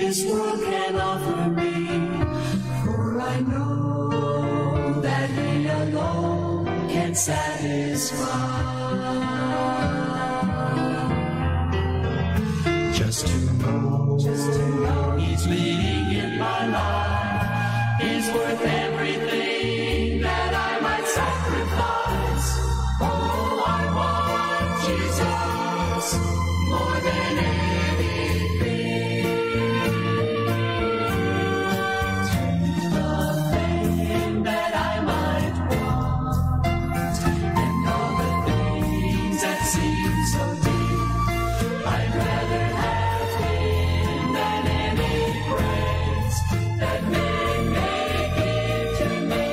this world can offer me. For I know that He alone can satisfy. Just to know He's leading in my life is worth everything that I might sacrifice. Oh, I want Jesus more than anything. The fame that I might want, and all the things that seem so deep, I'd rather have Him than any praise that men may give to me.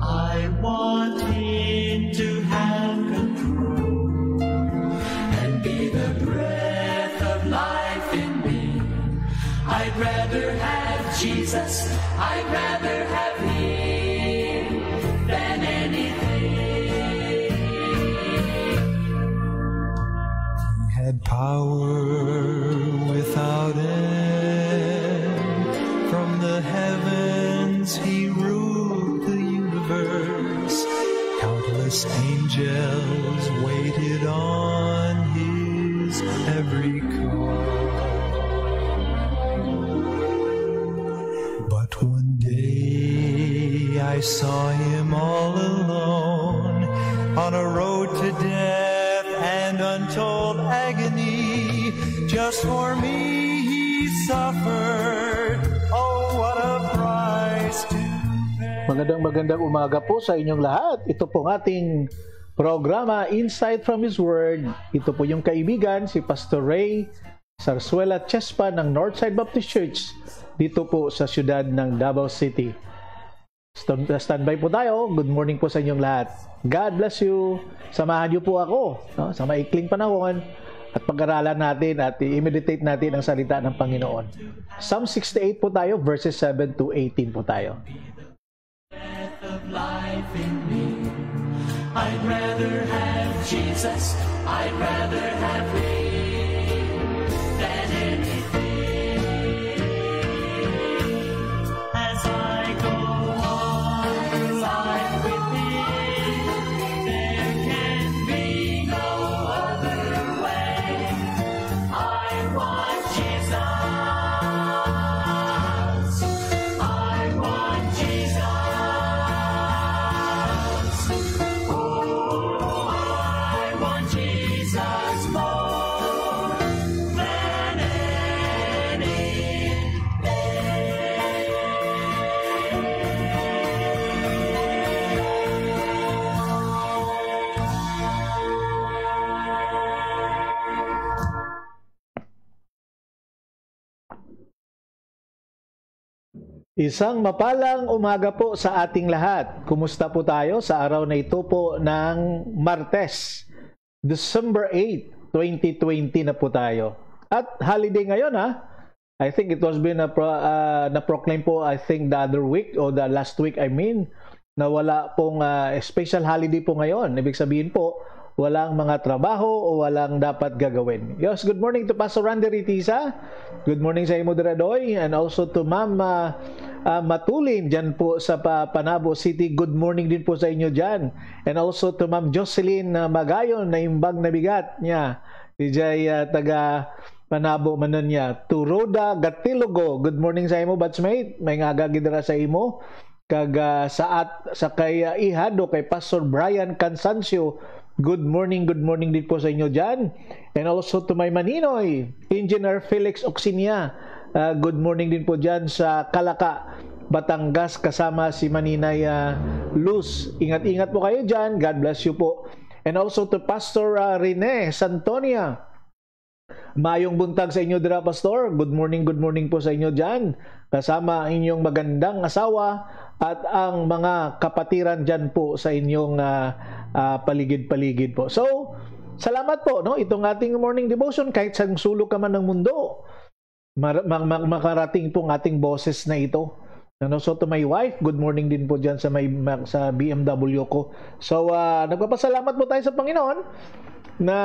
I want Him to have control and be the breath of life in me. I'd rather have Jesus, I'd rather have Him than anything. He had power without end. From the heavens He ruled the universe. Countless angels waited on His every call. But one day I saw Him all alone on a road to death and untold agony. Just for me He suffered. Oh, what a price to pay. Magandang umaga po sa inyong lahat. Ito pong ating programa Insight from His Word. Ito po yung kaibigan, si Pastor Ray Sarsuela Chespa ng Northside Baptist Church dito po sa siyudad ng Davao City. Standby po tayo. Good morning po sa inyong lahat. God bless you. Samahan niyo po ako sa maikling panahon at pag-aralan natin at i-meditate natin ang salita ng Panginoon. Psalm 68 po tayo, verses 7 to 18 po tayo. Breath of life in me. I'd rather have Jesus, I'd rather have Him than anything. As I go on through life with Him, there can be no other way. I want Jesus, I want Jesus. Oh, I want Jesus more than anything. Isang mapalang umaga po sa ating lahat. Kumusta po tayo sa araw na ito po ng Martes, December 8, 2020 na po tayo. At holiday ngayon I think it was been na-proclaim po, I think the other week or the last week na wala pong special holiday po ngayon. Ibig sabihin po, walang mga trabaho o walang dapat gagawin. Yes, good morning to Pastor Randy Ritisa. Good morning sa imo Diradoy, and also to Ma'am Matulin dyan po sa Panabo City. Good morning din po sa inyo dyan. And also to Ma'am Jocelyn Magayon na imbag na bigat niya. DJ taga Panabo manon niya. To Rhoda Gatilogo, good morning sa imo batchmate. May ngagagidra sa imo. Kag sa kay Ihado kay Pastor Brian Cansancio. Good morning din po sa inyo dyan. And also to my Maninoy, Engineer Felix Oxinia. Good morning din po dyan sa Kalaka, Batangas, kasama si Maninay Luz. Ingat-ingat po kayo dyan. God bless you po. And also to Pastor Rene Santonia. Mayong buntag sa inyo dira, Pastor. Good morning po sa inyo dyan. Kasama inyong magandang asawa at ang mga kapatiran dyan po sa inyong paligid-paligid po. So, salamat po, no? Itong ating morning devotion, kahit sa sulok ka man ng mundo, makarating pong ating boses na ito. Ano, so to my wife, good morning din po dyan sa BMW ko. So, nagpapasalamat po tayo sa Panginoon na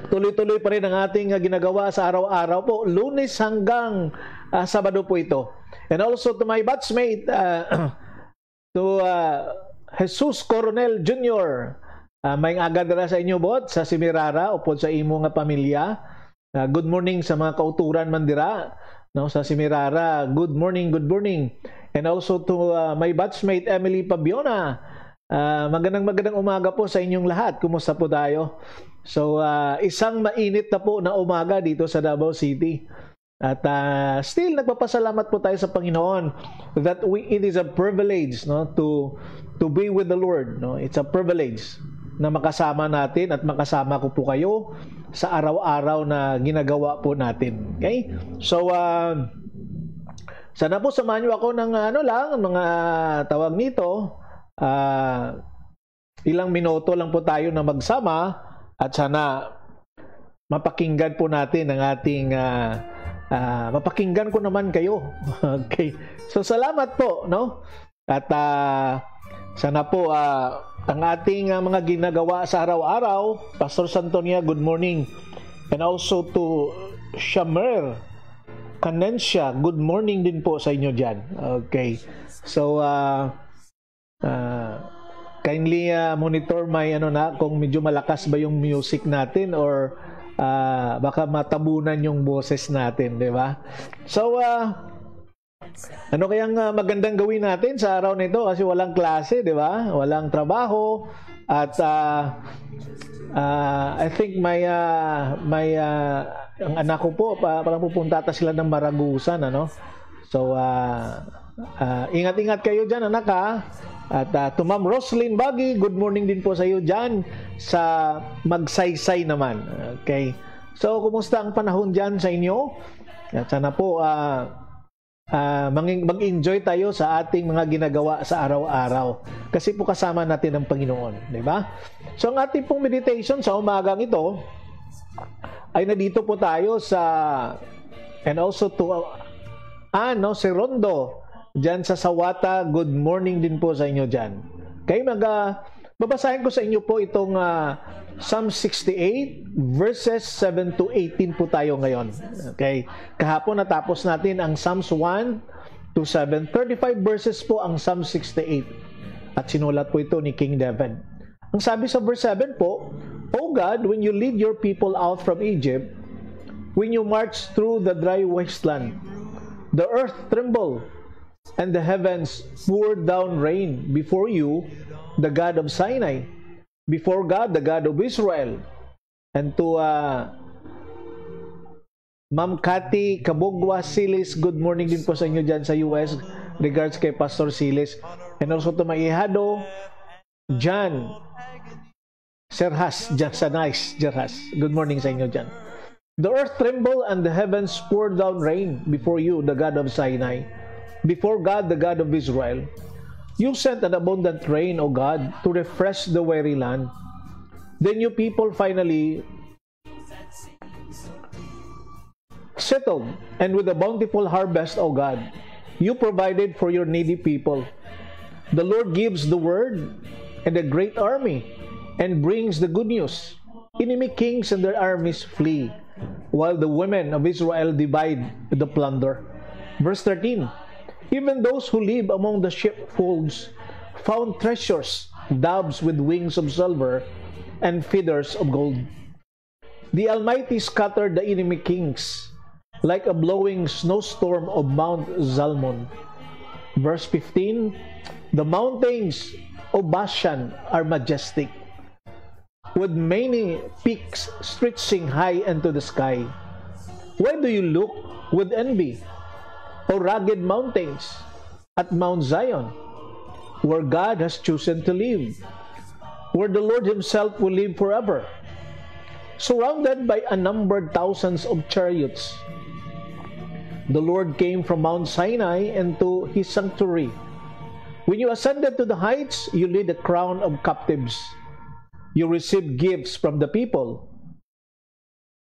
tuloy-tuloy pa rin ang ating ginagawa sa araw-araw po. Lunes hanggang Sabado po ito. And also to my batchmate, to Jesus Coronel Jr., may agad na sa inyo bot sa Simirara upod sa imo nga pamilya. Good morning sa mga kauturan mandira no, sa Simirara. Good morning, good morning. And also to my batchmate Emily Pabiona. Magandang umaga po sa inyong lahat. Kumusta po tayo? So, isang mainit na po na umaga dito sa Davao City. At still, nagpapasalamat po tayo sa Panginoon that it is a privilege no, to be with the Lord. No? It's a privilege na makasama natin at makasama ko po kayo sa araw-araw na ginagawa po natin. Okay? So, sana po samahan niyo ako ng mga tawag nito. Ilang minuto lang po tayo na magsama at sana mapakinggan po natin ang ating mapakinggan ko naman kayo. Okay. So salamat po, no? At sana po ang ating mga ginagawa sa araw-araw, Pastor Santonia, good morning. And also to Shamer Canencia, good morning din po sa inyo diyan. Okay. So kindly monitor my kung medyo malakas ba yung music natin or baka matabunan yung boses natin, di ba? So ano kayang magandang gawin natin sa araw nito kasi walang klase, di ba? Walang trabaho at I think ang anak ko po parang pupunta ata sila ng Maragusan, ano? So ingat-ingat kayo diyan, anak, ha? At to Ma'am Roslyn Baggy, good morning din po sa iyo dyan sa Magsaysay naman. Okay. So, kumusta ang panahon dyan sa inyo? At sana po mag-enjoy tayo sa ating mga ginagawa sa araw-araw. Kasi po kasama natin ang Panginoon. Diba? So, ang ating pong meditation sa umagang ito ay nandito po tayo sa and also to si Rondo diyan sa Sawata, good morning din po sa inyo diyan. Okay, babasahin ko sa inyo po itong Psalm 68 verses 7 to 18 po tayo ngayon. Okay, kahapon natapos natin ang Psalms 1 to 7, 35 verses po ang Psalm 68. At sinulat po ito ni King David. Ang sabi sa verse 7 po, O God, when you lead your people out from Egypt, when you march through the dry wasteland, the earth trembled, and the heavens poured down rain before you, the God of Sinai, before God, the God of Israel. And to Ma'am Cathy Kabugwa Silis, good morning din po sa inyo dyan sa US. Regards kay Pastor Silis. And also to Maihado, John Serhas, dyan sa Nice, Jerhas. Good morning sa inyo dyan. The earth trembled and the heavens poured down rain before you, the God of Sinai, before God, the God of Israel. You sent an abundant rain, O God, to refresh the weary land. Then you people finally settled, and with a bountiful harvest, O God, you provided for your needy people. The Lord gives the word and a great army, and brings the good news. Enemy kings and their armies flee, while the women of Israel divide the plunder. Verse 13, even those who live among the sheepfolds found treasures, doves with wings of silver and feathers of gold. The Almighty scattered the enemy kings like a blowing snowstorm of Mount Zalmon. Verse 15, the mountains of Bashan are majestic, with many peaks stretching high into the sky. Why do you look with envy, O rugged mountains, at Mount Zion, where God has chosen to live, where the Lord himself will live forever, surrounded by unnumbered thousands of chariots? The Lord came from Mount Sinai into his sanctuary. When you ascended to the heights, you laid a crown of captives. You received gifts from the people,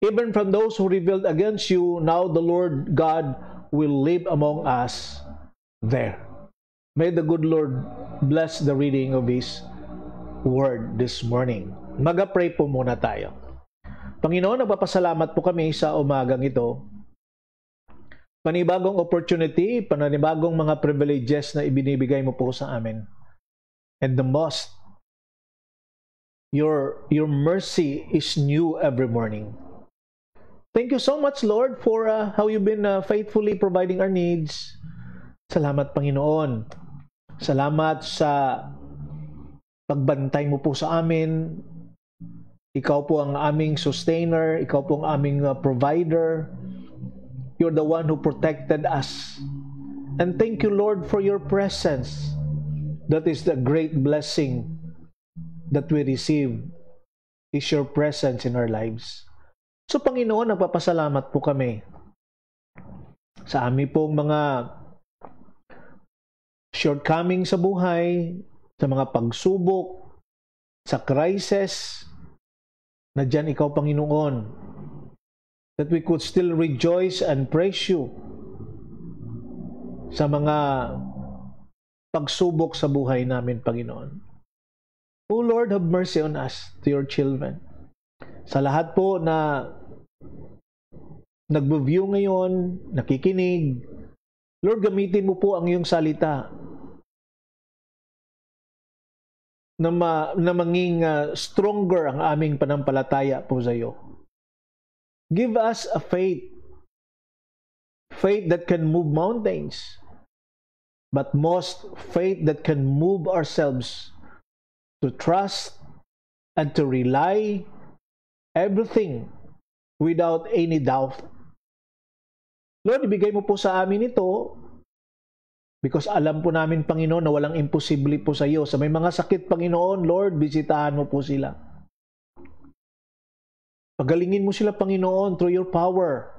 even from those who rebelled against you. Now the Lord God will live among us there. May the good Lord bless the reading of His Word this morning. Mag-pray po muna tayo. Panginoon, nagpapasalamat po kami sa umagang ito. Panibagong opportunity, panibagong mga privileges na ibinibigay mo po sa amin. And the most, your mercy is new every morning. Thank you so much, Lord, for how you've been faithfully providing our needs. Salamat, Panginoon. Salamat sa pagbantay mo po sa amin. Ikaw po ang aming sustainer. Ikaw po ang aming provider. You're the one who protected us. And thank you, Lord, for your presence. That is the great blessing that we receive, is your presence in our lives. So, Panginoon, nagpapasalamat po kami sa aming pong mga shortcoming sa buhay, sa mga pagsubok, sa crisis, na dyan ikaw, Panginoon, that we could still rejoice and praise you sa mga pagsubok sa buhay namin, Panginoon. O Lord, have mercy on us, to your children. Sa lahat po na nagbo-view ngayon, nakikinig, Lord, gamitin mo po ang iyong salita na maging stronger ang aming panampalataya po sa iyo. Give us a faith that can move mountains, but most faith that can move ourselves to trust and to rely everything without any doubt. Lord, ibigay mo po sa amin ito because alam po namin, Panginoon, na walang imposible po sa iyo. Sa may mga sakit, Panginoon, Lord, bisitahan mo po sila. Pagalingin mo sila, Panginoon, through your power.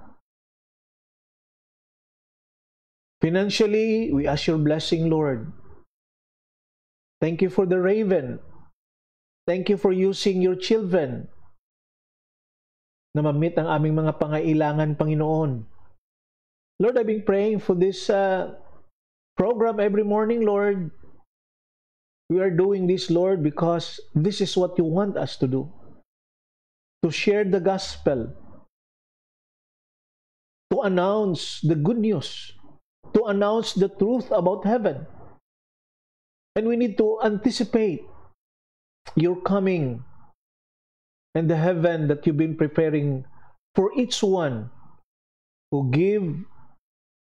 Financially, we ask your blessing, Lord. Thank you for the Raven. Thank you for using your children na ma-meet ang aming mga pangailangan, Panginoon. Lord, I've been praying for this program every morning, Lord. We are doing this, Lord, because this is what you want us to do. To share the gospel. To announce the good news. To announce the truth about heaven. And we need to anticipate your coming and the heaven that you've been preparing for each one who give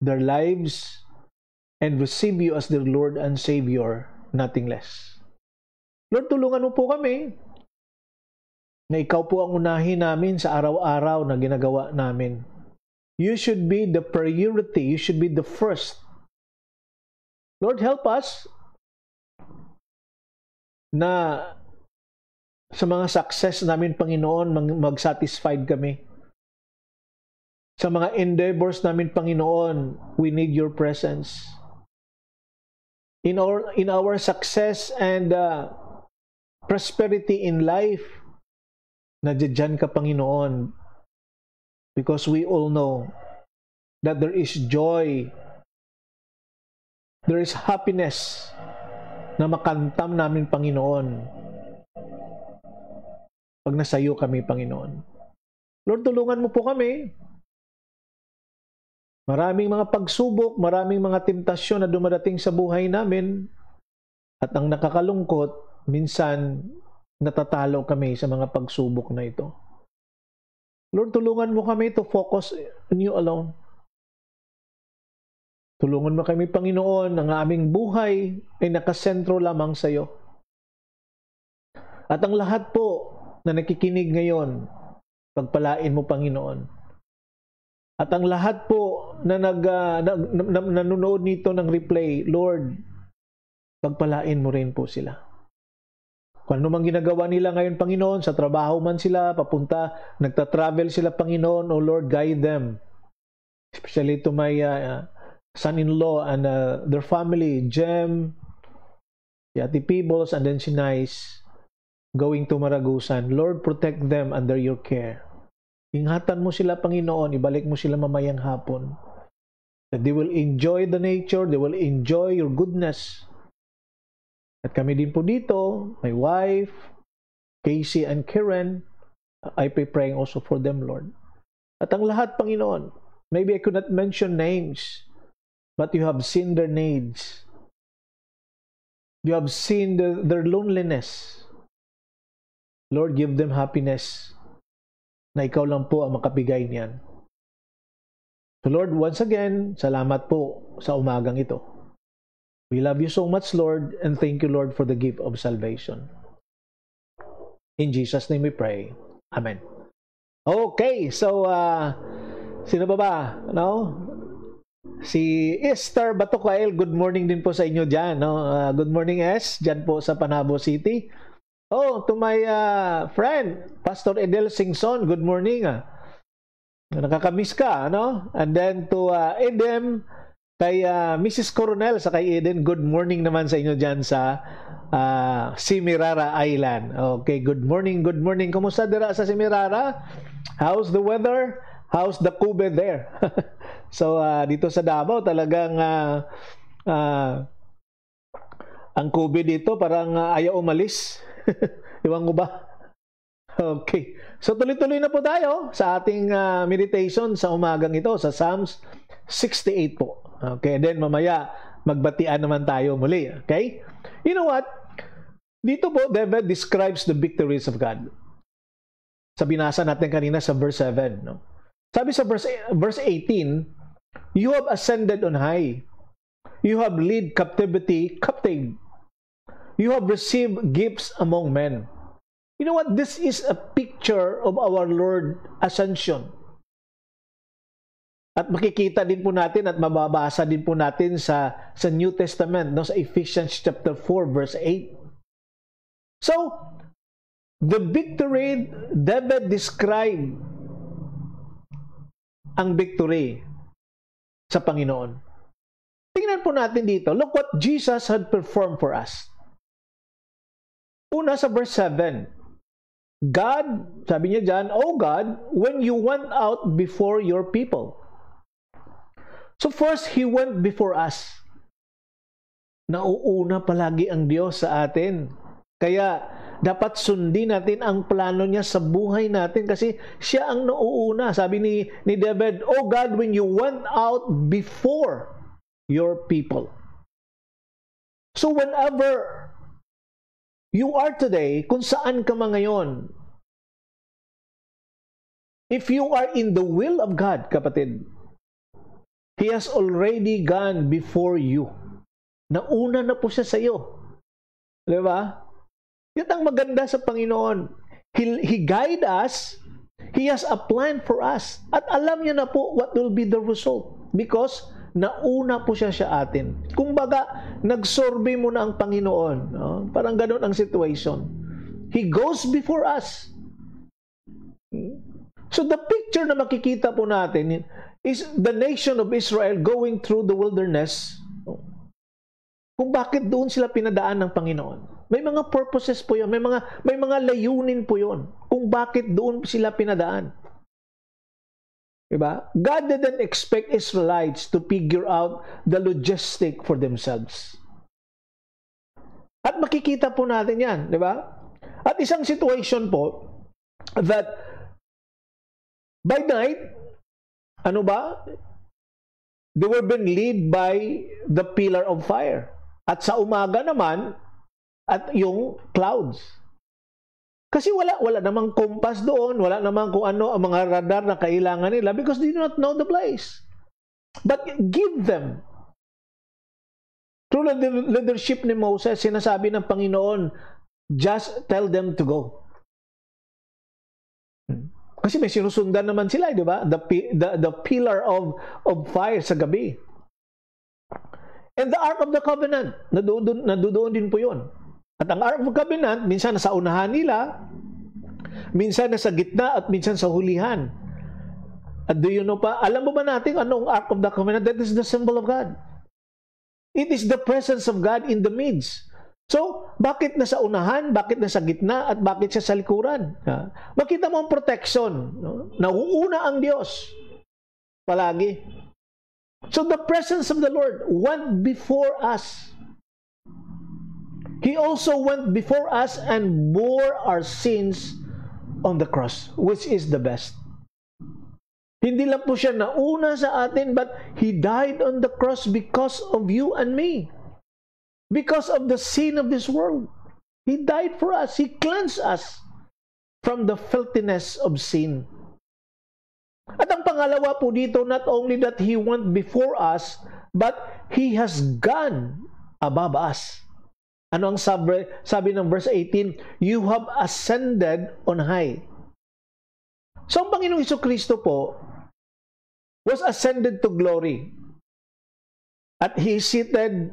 their lives and receive you as their Lord and Savior, nothing less. Lord, tulungan mo po kami na ikaw po ang unahin namin sa araw-araw na ginagawa namin. You should be the priority. You should be the first. Lord, help us na sa mga success namin, Panginoon, mag-satisfied kami. Sa mga endeavors namin, Panginoon, we need your presence. In our success and prosperity in life, nadyan ka, Panginoon, because we all know that there is joy, there is happiness na makantam namin, Panginoon, pag nasayo kami, Panginoon. Lord, tulungan mo po kami. Maraming mga pagsubok, maraming mga temptasyon na dumadating sa buhay namin. At ang nakakalungkot, minsan natatalo kami sa mga pagsubok na ito. Lord, tulungan mo kami to focus on you alone. Tulungan mo kami, Panginoon, ang aming buhay ay nakasentro lamang sa iyo. At ang lahat po na nakikinig ngayon, pagpalain mo, Panginoon. At ang lahat po na nanonood nito ng replay, Lord, pagpalain mo rin po sila. Kung ano mang ginagawa nila ngayon, Panginoon, sa trabaho man sila, papunta, nagta-travel sila, Panginoon, O Lord, guide them. Especially to my son-in-law and their family, Jem, si Ate Peebles, and then si Nice, going to Maragusan. Lord, protect them under your care. Ingatan mo sila, Panginoon, ibalik mo sila mamayang hapon. That they will enjoy the nature, they will enjoy your goodness. At kami din po dito, my wife, Casey and Karen, I pray praying also for them, Lord. At ang lahat, Panginoon, maybe I could not mention names, but you have seen their needs. You have seen their loneliness. Lord, give them happiness na ikaw lang po ang makabigay niyan. So Lord, once again, salamat po sa umagang ito. We love you so much, Lord, and thank you, Lord, for the gift of salvation. In Jesus' name we pray. Amen. Okay, so sino ba? No? Si Esther Batukael, good morning din po sa inyo dyan. No? Good morning, Es, dyan po sa Panabo City. Oh, to my friend, Pastor Edel Singson, good morning. Nakakamiss ka, no? And then to Edem, kay Mrs. Coronel, sa kay Eden, good morning naman sa inyo dyan sa Simirara Island. Okay, good morning, good morning. Kumusta dira sa Simirara? How's the weather? How's the COVID there? So, dito sa Davao, talagang ang COVID dito, parang ayaw umalis. Iwan ko ba? Okay. So, tuloy-tuloy na po tayo sa ating meditation sa umagang ito, sa Psalms 68 po. Okay, and then mamaya, magbatian naman tayo muli. Okay? You know what? Dito po, David describes the victories of God. Sa binasa natin kanina sa verse 7. No? Sabi sa verse 18, you have ascended on high. You have led captivity captive. You have received gifts among men. You know what? This is a picture of our Lord Ascension. At makikita din po natin at mababasa din po natin sa New Testament, no? Sa Ephesians chapter 4 verse 8. So, the victory, David described ang victory sa Panginoon. Tingnan po natin dito. Look what Jesus had performed for us. Una sa verse 7. God, sabi niya dyan, oh God, when you went out before your people. So first, He went before us. Nauuna palagi ang Diyos sa atin. Kaya, dapat sundin natin ang plano niya sa buhay natin kasi siya ang nauuna. Sabi ni David, oh God, when you went out before your people. So whenever you are today, kung saan ka man ngayon, if you are in the will of God, kapatid, He has already gone before you. Nauna na po siya sa iyo. Diba? Yan ang maganda sa Panginoon. He guide us. He has a plan for us. At alam niya na po what will be the result. Because nauna po siya sa atin. Kung baga, nagsorbe mo na ang Panginoon. No? Parang ganun ang situation. He goes before us. So the picture na makikita po natin is the nation of Israel going through the wilderness. Kung bakit doon sila pinadaan ng Panginoon. May mga purposes po yun. May mga layunin po yun. Kung bakit doon sila pinadaan. Diba? God didn't expect Israelites to figure out the logistic for themselves. At makikita po natin yan. Diba? At isang situation po that by night, ano ba? They were being led by the pillar of fire. At sa umaga naman, at yung clouds. Kasi wala namang compass doon, wala namang kung ano ang mga radar na kailangan nila because they do not know the place. But give them. Through the leadership ni Moses, sinasabi ng Panginoon, just tell them to go. Kasi may sinusundan naman sila, di ba? The pillar of fire sa gabi. And the Ark of the Covenant, nadudoon din po yun. At ang Ark of the Covenant, minsan nasa unahan nila, minsan nasa gitna, at minsan sa hulihan. At do you know pa, alam mo ba natin anong Ark of the Covenant? That is the symbol of God. It is the presence of God in the midst. So, bakit nasa unahan, bakit nasa gitna, at bakit siya sa likuran? Makita mo ang protection. No? Nauuna ang Diyos. Palagi. So, the presence of the Lord went before us. He also went before us and bore our sins on the cross, which is the best. Hindi lang po siya nauna sa atin, but He died on the cross because of you and me. Because of the sin of this world. He died for us. He cleansed us from the filthiness of sin. At ang pangalawa po dito, not only that He went before us, but He has gone above us. Ano ang sabi ng verse 18? You have ascended on high. So ang Panginoong Jesucristo po was ascended to glory. At He is seated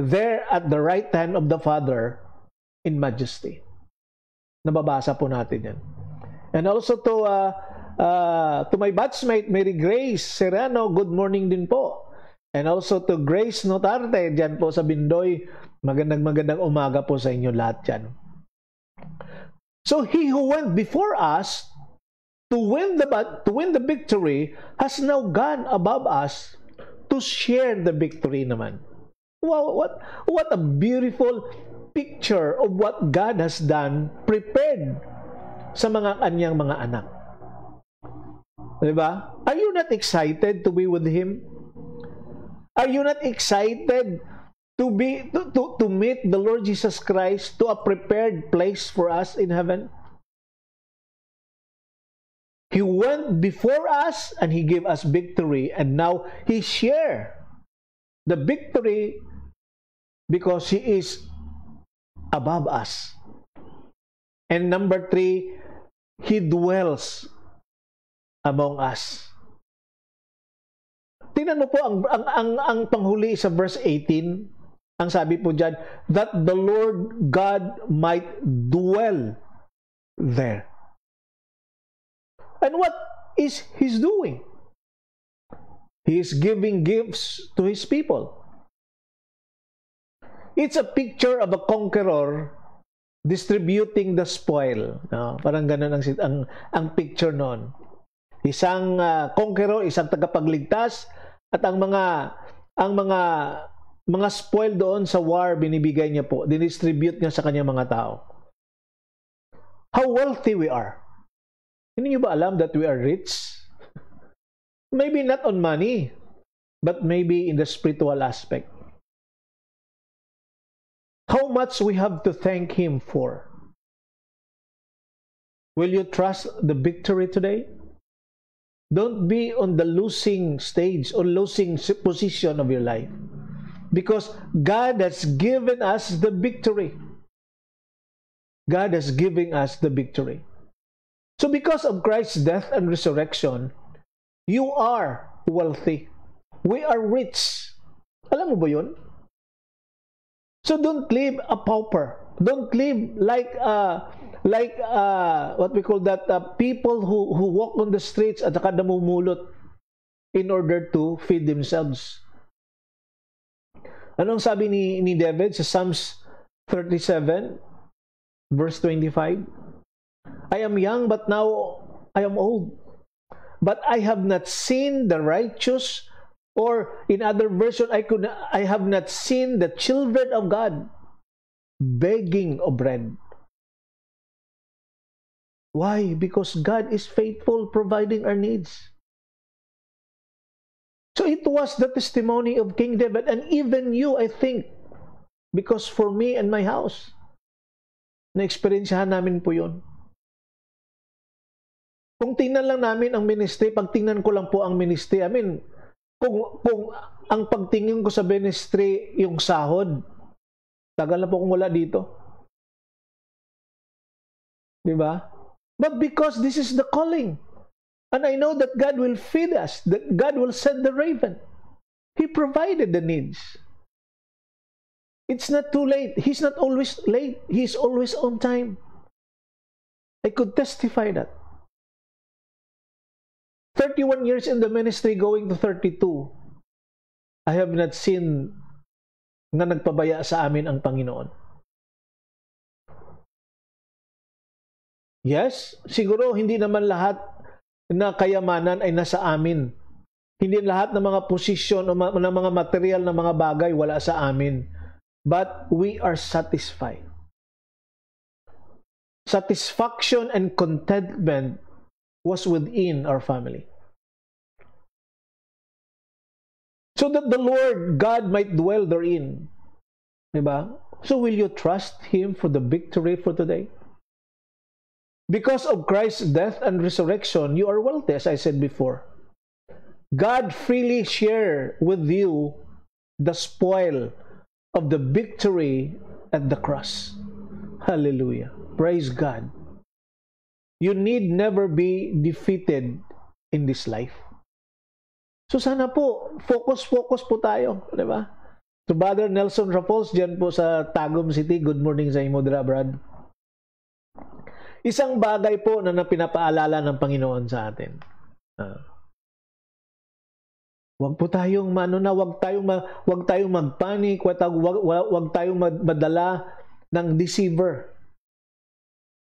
there at the right hand of the Father in majesty. Nababasa po natin yan. And also to my batchmate, Mary Grace Serrano, good morning din po. And also to Grace Notarte, dyan po sa Bindoy, magandang umaga po sa inyo lahat dyan. So He who went before us to win the victory has now gone above us to share the victory naman. Wow, what a beautiful picture of what God has done, prepared sa mga kanyang mga anak. Diba? Are you not excited to be with Him? Are you not excited to meet the Lord Jesus Christ to a prepared place for us in heaven? He went before us and He gave us victory, and now He shared the victory because He is above us. And number 3, He dwells among us. Tingnan mo po ang panghuli sa verse 18. Ang sabi po dyan, that the Lord God might dwell there. And what is He doing? He is giving gifts to His people. It's a picture of a conqueror distributing the spoil. No? Parang ganun ang picture noon. Isang conqueror, isang tagapagligtas, at ang mga spoil doon sa war, binibigay niya po, dinistribute niya sa kanyang mga tao. How wealthy we are. Hindi niyo ba alam that we are rich? Maybe not on money, but maybe in the spiritual aspect. How much we have to thank Him for. Will you trust the victory today? Don't be on the losing stage or losing position of your life. Because God has given us the victory. God has given us the victory. So because of Christ's death and resurrection, you are wealthy. We are rich. Alam mo ba yun? So don't live a pauper. Don't live like what we call that, people who walk on the streets at saka namumulot in order to feed themselves. Anong sabi ni David sa Psalms 37 verse 25? I am young, but now I am old. But I have not seen the righteous, or in other version, I have not seen the children of God begging of bread. Why? Because God is faithful, providing our needs. So it was the testimony of King David, and even you, I think, because for me and my house, na-experiensyahan namin po yun. Kung tingnan lang namin ang ministry, pag tingnan ko lang po ang ministry, I mean, kung ang pagtingin ko sa ministry yung sahod, tagal na po kung wala dito. Diba? But because this is the calling, and I know that God will feed us, that God will send the raven. He provided the needs. It's not too late. He's not always late. He's always on time. I could testify that. 31 years in the ministry, going to 32, I have not seen na nagpabaya sa amin ang Panginoon. Yes, siguro hindi naman lahat na kayamanan ay nasa amin. Hindi lahat ng mga posisyon o ng mga material na mga bagay wala sa amin. But we are satisfied. satisfaction and contentment was within our family. So that the Lord God might dwell therein. Diba? So will you trust Him for the victory for today? Because of Christ's death and resurrection, you are wealthy, as I said before. God freely share with you the spoil of the victory at the cross. Hallelujah. Praise God. You need never be defeated in this life. So sana po, focus po tayo. Diba? To Brother Nelson Rapols, dyan po sa Tagum City, good morning sa imo, Brad. Isang bagay po na pinapaalala ng Panginoon sa atin. Wag po tayong wag tayong magpanik, wag tayong madala ng deceiver.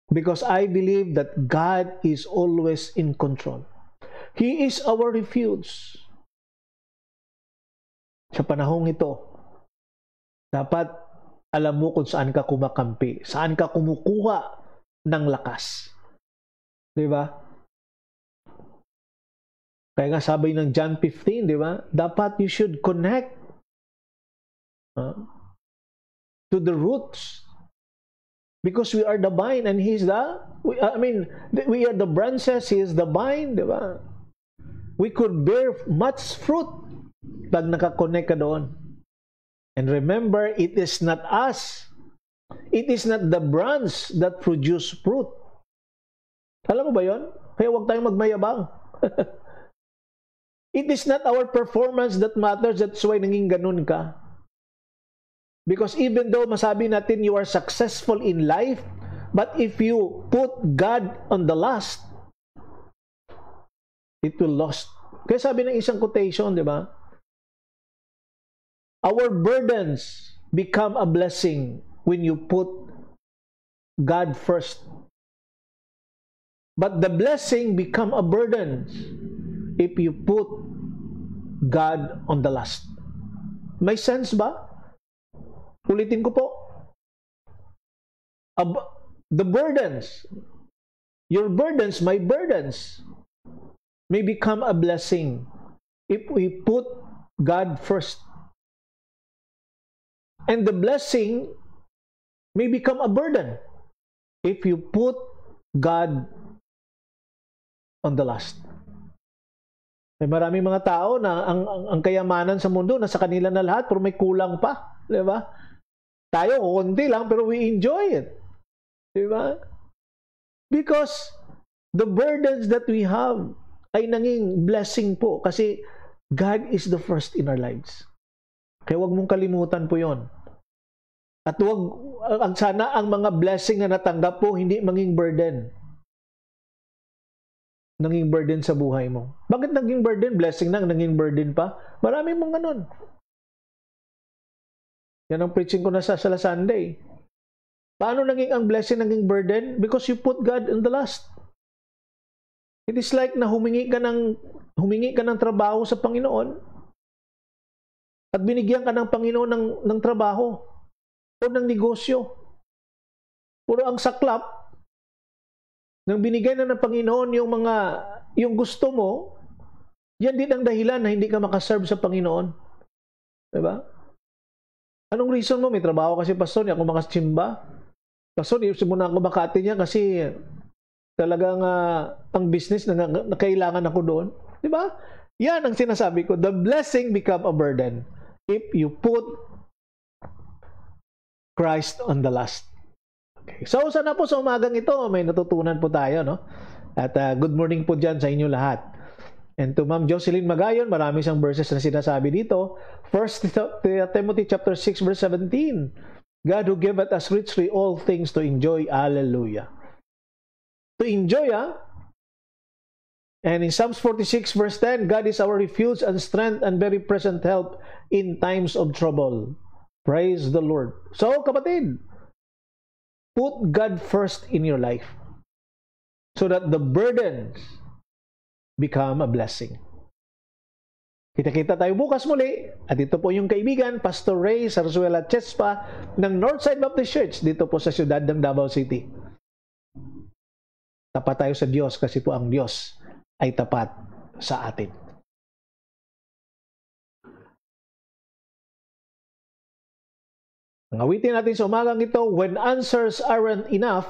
Because I believe that God is always in control. He is our refuge. Sa panahong ito, dapat alam mo kung saan ka kumakampi, saan ka kumukuha ng lakas. Diba? Kaya nga sabi ng John 15, diba? Dapat you should connect to the roots. Because we are the vine and He is we are the branches, He is the vine, diba? We could bear much fruit pag nakakonect ka doon. And remember, it is not us. It is not the branch that produce fruit. Alam mo ba yon? Kaya huwag tayong magmayabang. It is not our performance that matters. That's why naging ganun ka. Because even though masabi natin you are successful in life, but if you put God on the last, it will lost. Kaya sabi ng isang quotation, di ba? Our burdens become a blessing when you put God first. But the blessing become a burden if you put God on the last. May sense ba? Ulitin ko po. The burdens, your burdens, my burdens, may become a blessing if we put God first. And the blessing may become a burden if you put God on the last. May maraming mga tao na ang kayamanan sa mundo nasa kanila na lahat pero may kulang pa, di ba? Tayo konti lang pero we enjoy it. Di ba? Because the burdens that we have ay naging blessing po kasi God is the first in our lives. Kaya wag mong kalimutan po 'yon. At sana ang mga blessing na natanggap po hindi maging burden. Naging burden sa buhay mo. Bakit naging burden? Blessing na, naging burden pa? Maraming mong ganun. Yan ang preaching ko na sa Sunday. Paano naging ang blessing naging burden? Because you put God in the last. It is like na humingi ka ng trabaho sa Panginoon at binigyan ka ng Panginoon ng trabaho o ng negosyo. Puro ang saklap nang binigay na ng Panginoon yung gusto mo, yan din ang dahilan na hindi ka makaserve sa Panginoon. Diba? Anong reason mo? May trabaho kasi, pastor, hindi ako makasimba. Pastor, iusin mo na ako Makati niya kasi talagang ang business na kailangan ako doon. Diba? Yan ang sinasabi ko. The blessing become a burden if you put Christ on the last. Okay. So, sana po sa umagang ito, may natutunan po tayo, no? At good morning po dyan sa inyo lahat. And to Ma'am Jocelyn Magayon, marami siyang verses na sinasabi dito. 1 Timothy chapter 6 verse 17. God who giveth us richly all things to enjoy. Hallelujah. To enjoy, And in Psalms 46 verse 10, God is our refuge and strength and very present help in times of trouble. Praise the Lord. So, kapatid, put God first in your life so that the burdens become a blessing. Kita-kita tayo bukas muli. At ito po yung kaibigan, Pastor Ray Sarzuela Chespa ng Northside Baptist Church dito po sa siyudad ng Davao City. Tapat tayo sa Diyos kasi po ang Diyos ay tapat sa atin. Ang awitin natin sa umagang ito, when answers aren't enough,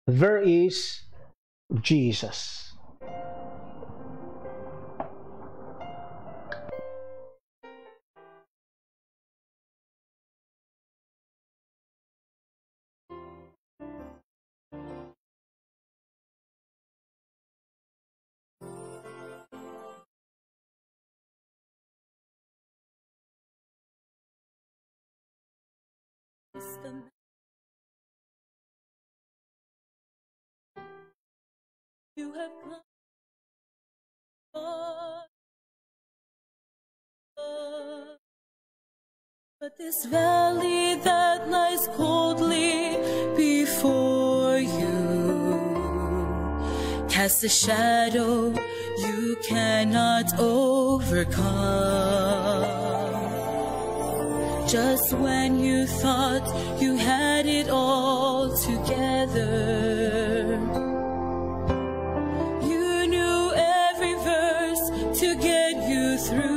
there is Jesus. You have come far, but this valley that lies coldly before you casts a shadow you cannot overcome. Just when you thought you had it all together, you knew every verse to get you through.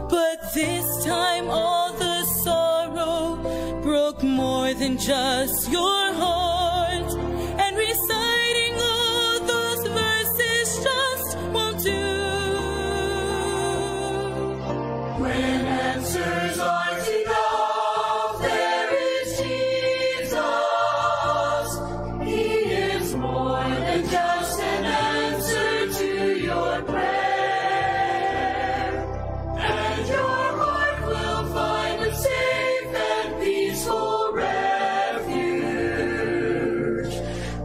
But this time all the sorrow broke more than just your heart, and reciting all those verses just won't do. When answers aren't enough, there is Jesus. He is more than just an answer to your prayer, and your heart will find a safe and peaceful refuge.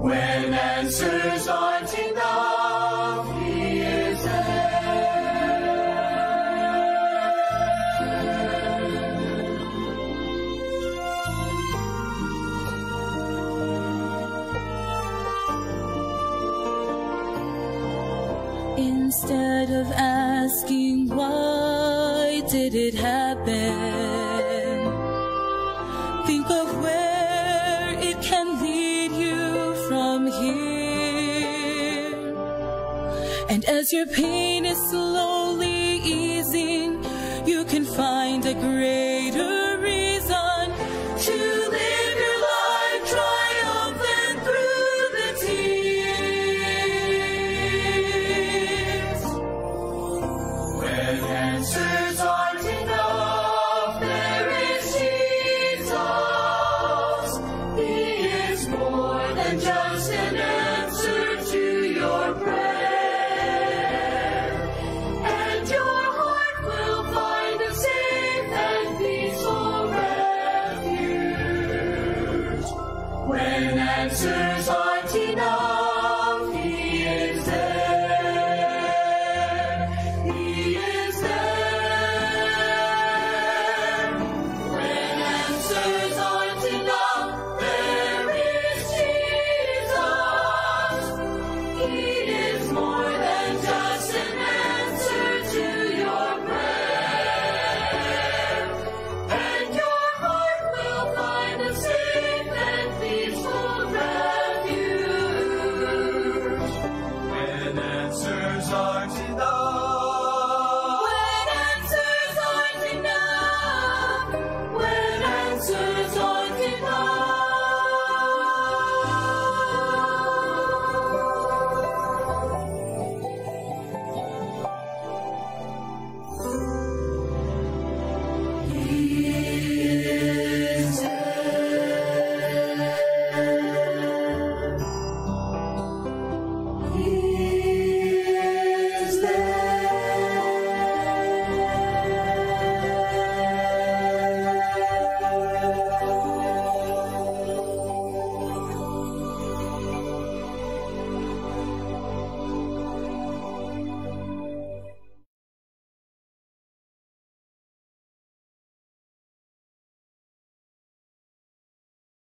When answers aren't enough, He is there. Instead of asking why did it happen, think of where it can lead you from here. And as your pain is slowly easing, you can find a greater